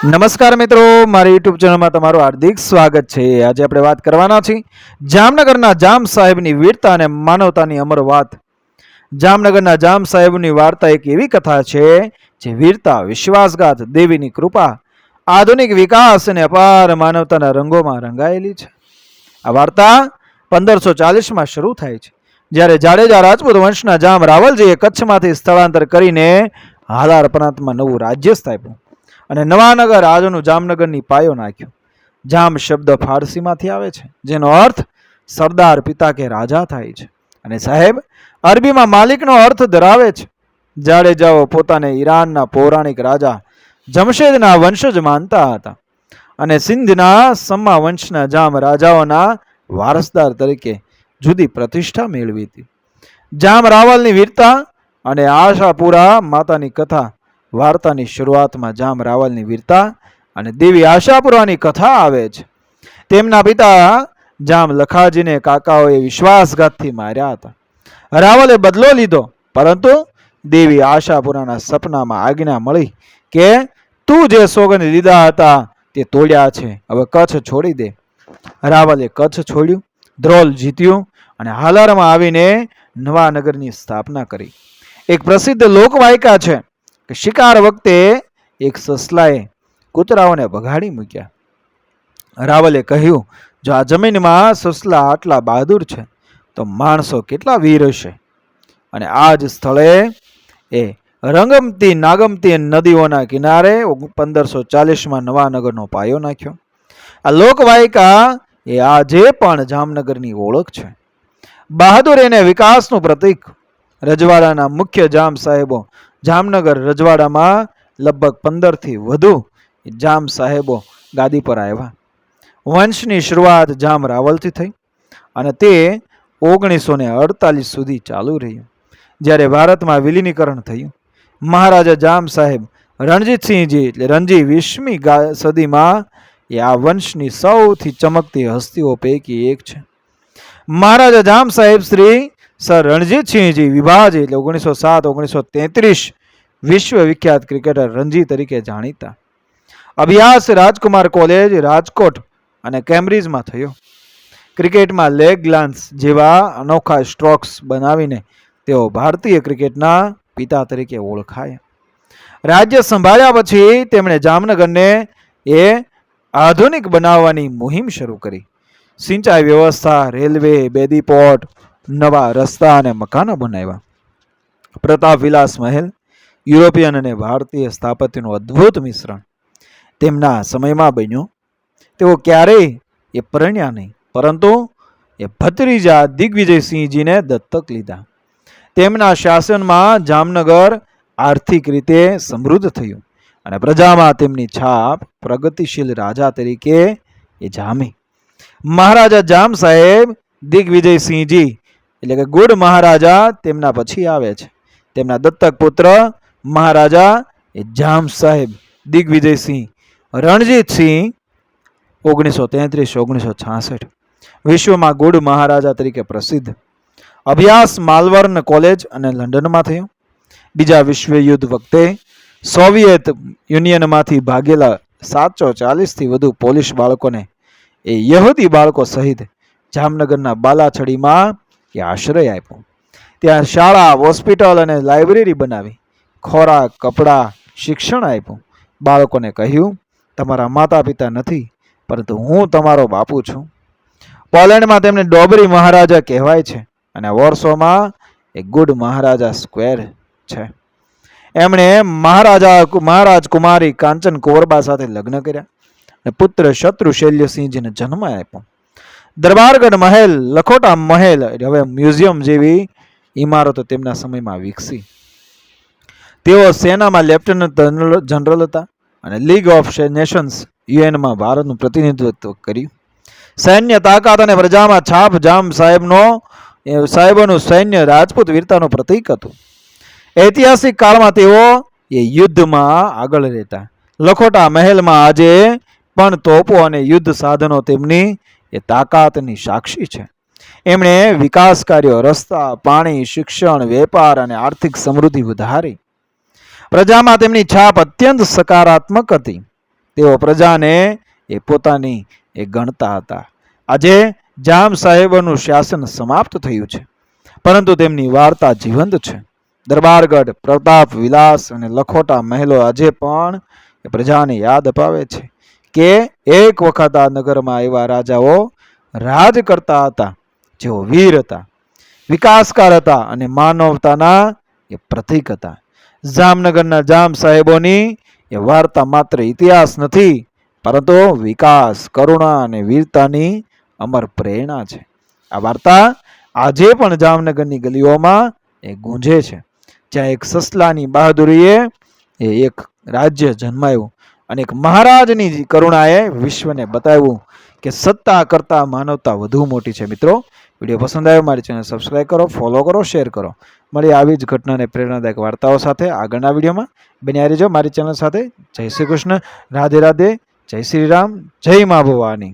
નમસ્કાર મિત્રો, મારી યુટ્યુબ ચેનલમાં તમારું હાર્દિક સ્વાગત છે। આજે આપણે વાત કરવાના છીએ જામનગરના જામ સાહેબની વીરતા અને માનવતાની અમર વાત। જામનગરના જામ સાહેબની વાર્તા એક એવી કથા છે જે વીરતા, વિશ્વાસઘાત, દેવીની કૃપા, આધુનિક વિકાસ અને અપાર માનવતાના રંગોમાં રંગાયેલી છે। આ વાર્તા 1540માં શરૂ થાય છે, જ્યારે જાડેજા રાજપૂત વંશના જામ રાવલજીએ કચ્છમાંથી સ્થળાંતર કરીને હાલાર પ્રાંતમાં નવું રાજ્ય સ્થાપ્યું અને નવાનગર આજનું જામનગરની પાયો નાખ્યો। જામ શબ્દ ફારસીમાંથી આવે છે, જેનો અર્થ સરદાર, પિતા કે રાજા થાય છે, અને સાહેબ અરબીમાં માલિકનો અર્થ ધરાવે છે। જાડેજાઓ પોતાને ઈરાનના પૌરાણિક રાજા જમશેદના વંશજ માનતા હતા અને સિંધના સમા વંશના જામ રાજાઓના વારસદાર તરીકે જુદી પ્રતિષ્ઠા મેળવી હતી। જામ રાવલની વીરતા અને આશાપુરા માતાની કથા વાર્તાની શરૂઆતમાં જામ રાવલની વીરતા અને દેવી આશાપુરાની કથા આવે છે। તેમના પિતા જામ લખાજીને કાકાઓએ વિશ્વાસઘાતથી માર્યા હતા। રાવલે બદલો લીધો, પરંતુ દેવી આશાપુરાના સપનામાં આજ્ઞા મળી કે તું જે સોગંદ લીધા હતા તે તોડ્યા છે, હવે કચ્છ છોડી દે। રાવલે કચ્છ છોડ્યું, ધ્રોલ જીત્યું અને હાલારમાં આવીને નવાનગરની સ્થાપના કરી। એક પ્રસિદ્ધ લોકવાયકા છે કે શિકાર વખતે એક સસલાએ કૂતરાઓને ભગાડી મૂક્યા। રાવલે કહ્યું, જો આ જમીનમાં સસલા આટલા બહાદુર છે તો માણસો કેટલા વીર હશે। અને આ જ સ્થળે એ રંગમતી નાગમતી નદીઓના કિનારે 1540માં નવાનગરનો પાયો નાખ્યો। આ લોકવાયકા એ આજે પણ જામનગરની ઓળખ છે। બહાદુર એને વિકાસનું પ્રતીક। રજવાડાના મુખ્ય જામ સાહેબો જામનગર રજવાડામાં લગભગ 15થી વધુ જામ સાહેબો ગાદી પર આવ્યા। વંશની શરૂઆત જામ રાવલથી થઈ અને તે 1948 સુધી ચાલુ રહ્યું, જ્યારે ભારતમાં વિલીનીકરણ થયું। મહારાજા જામ સાહેબ રણજીતસિંહજી એટલે રણજી 20મી સદીમાં એ આ વંશની સૌથી ચમકતી હસ્તીઓ પૈકી એક છે। મહારાજા જામ સાહેબ શ્રી સર રણજીતસિંહજી વિભાજી એટલે 1907-1933 વિશ્વ વિખ્યાત ક્રિકેટર રણજી તરીકે જાણીતા। અભ્યાસ રાજકુમાર કોલેજ, રાજકોટ અને કેમ્બ્રિજમાં થયો। ક્રિકેટમાં લેગ ગ્લાન્સ જેવા અનોખા સ્ટ્રોક્સ બનાવીને તેઓ ભારતીય ક્રિકેટના પિતા તરીકે ઓળખાયા। રાજ્ય સંભાળ્યા પછી તેમણે જામનગરને એ આધુનિક બનાવવાની મુહિમ શરૂ કરી। સિંચાઈ વ્યવસ્થા, રેલવે, બેદીપોર્ટ, નવા રસ્તા અને મકાનો બનાવ્યા। પ્રતાપ વિલાસ મહેલ યુરોપિયન અને ભારતીય સ્થાપત્યનું અદ્ભુત મિશ્રણ તેમના સમયમાં બન્યું। તેઓ ક્યારેય એ પરણ્યા નહીં, પરંતુ એ ભત્રીજા દિગ્વિજયસિંહજીને દત્તક લીધા। તેમના શાસનમાં જામનગર આર્થિક રીતે સમૃદ્ધ થયું અને પ્રજામાં તેમની છાપ પ્રગતિશીલ રાજા તરીકે એ જામી। મહારાજા જામ સાહેબ દિગ્વિજયસિંહજી એટલે કે ગુડ મહારાજા તેમના પછી આવે છે। તેમના દત્તક પુત્ર મહારાજા એ જામ સાહેબ દિગ્વિજયસિંહ રણજીતસિંહ 1933-1966 વિશ્વમાં ગુડ મહારાજા તરીકે પ્રસિદ્ધ। અભ્યાસ માલવર્ન કોલેજ અને લંડનમાં થયો। બીજા વિશ્વયુદ્ધ વખતે સોવિયત યુનિયનમાંથી ભાગેલા 740થી વધુ પોલિશ બાળકોને એ યહૂદી બાળકો સહિત જામનગરના બાલાછડીમાં એ આશ્રય આપ્યો। ત્યાં શાળા, હોસ્પિટલ અને લાઇબ્રેરી બનાવી, ખોરાક, કપડાં, શિક્ષણ આપ્યું। બાળકોને કહ્યું, તમારા માતા પિતા નથી, પરંતુ હું તમારો બાપુ છું। પોલેન્ડમાં તેમને ડોબરી મહારાજા કહેવાય છે અને વોર્સોમાં એક ગુડ મહારાજા સ્ક્વેર છે। એમણે મહારાજ કુમારી કાંચન કુંવરબા સાથે લગ્ન કર્યા અને પુત્ર શત્રુ શૈલ્યસિંહજીને જન્મ આપ્યો। દરબારગઢ મહેલ, લખોટા મહેલ હવે મ્યુઝિયમ જેવી ઇમારતો તેમના સમયમાં વિકસી। તેઓ સેનામાં લેફ્ટનન્ટ જનરલ હતા અને લીગ ઓફ નેશન્સ યુએનમાં ભારતનું પ્રતિનિધિત્વ કર્યું। સૈન્ય તાકાત અને પ્રજામાં છાપ જામ સાહેબોનું સૈન્ય રાજપૂત વીરતાનું પ્રતીક હતું। ઐતિહાસિક કાળમાં તેઓ એ યુદ્ધમાં આગળ રહેતા। લખોટા મહેલમાં આજે પણ તોપો અને યુદ્ધ સાધનો તેમની એ તાકાતની સાક્ષી છે। એમણે વિકાસ કાર્યો, રસ્તા, પાણી, શિક્ષણ, વેપાર અને આર્થિક સમૃદ્ધિ વધારી। પ્રજામાં તેમની છાપ અત્યંત સકારાત્મક હતી। તેઓ પ્રજાને એ પોતાની એ ગણતા હતા. આજે જામ સાહેબોનું શાસન સમાપ્ત થયું છે, પરંતુ તેમની વાર્તા જીવંત છે. દરબારગઢ, પ્રતાપ વિલાસ અને લખોટા મહેલો આજે પણ એ પ્રજાને યાદ અપાવે છે કે એક વખત આ નગરમાં એવા રાજાઓ રાજ કરતા હતા જેઓ વીર હતા, વિકાસકાર હતા અને માનવતાના એ પ્રતીક હતા. જામનગરના જામ સાહેબોની એ વાર્તા માત્ર ઇતિહાસ નથી, પરંતુ વિકાસ, કરુણા અને વીરતાની અમર પ્રેરણા છે. આ વાર્તા આજે પણ જામનગરની ગલીઓમાં એ ગૂંજે છે, જ્યાં એક સસલાની બહાદુરીએ એક રાજ્ય જન્માયું અને એક મહારાજની કરુણાએ વિશ્વને બતાવ્યું કે સત્તા કરતાં માનવતા વધુ મોટી છે. મિત્રો, વિડીયો પસંદ આવ્યો મારી ચેનલ સબસ્ક્રાઈબ કરો, ફોલો કરો, શેર કરો. મળી આવી જ ઘટનાને પ્રેરણાદાયક વાર્તાઓ સાથે આગળના વિડીયોમાં. બન્યા રહેજો મારી ચેનલ સાથે. જય શ્રી કૃષ્ણ, રાધે રાધે, જય શ્રી રામ, જય મા ભવાની.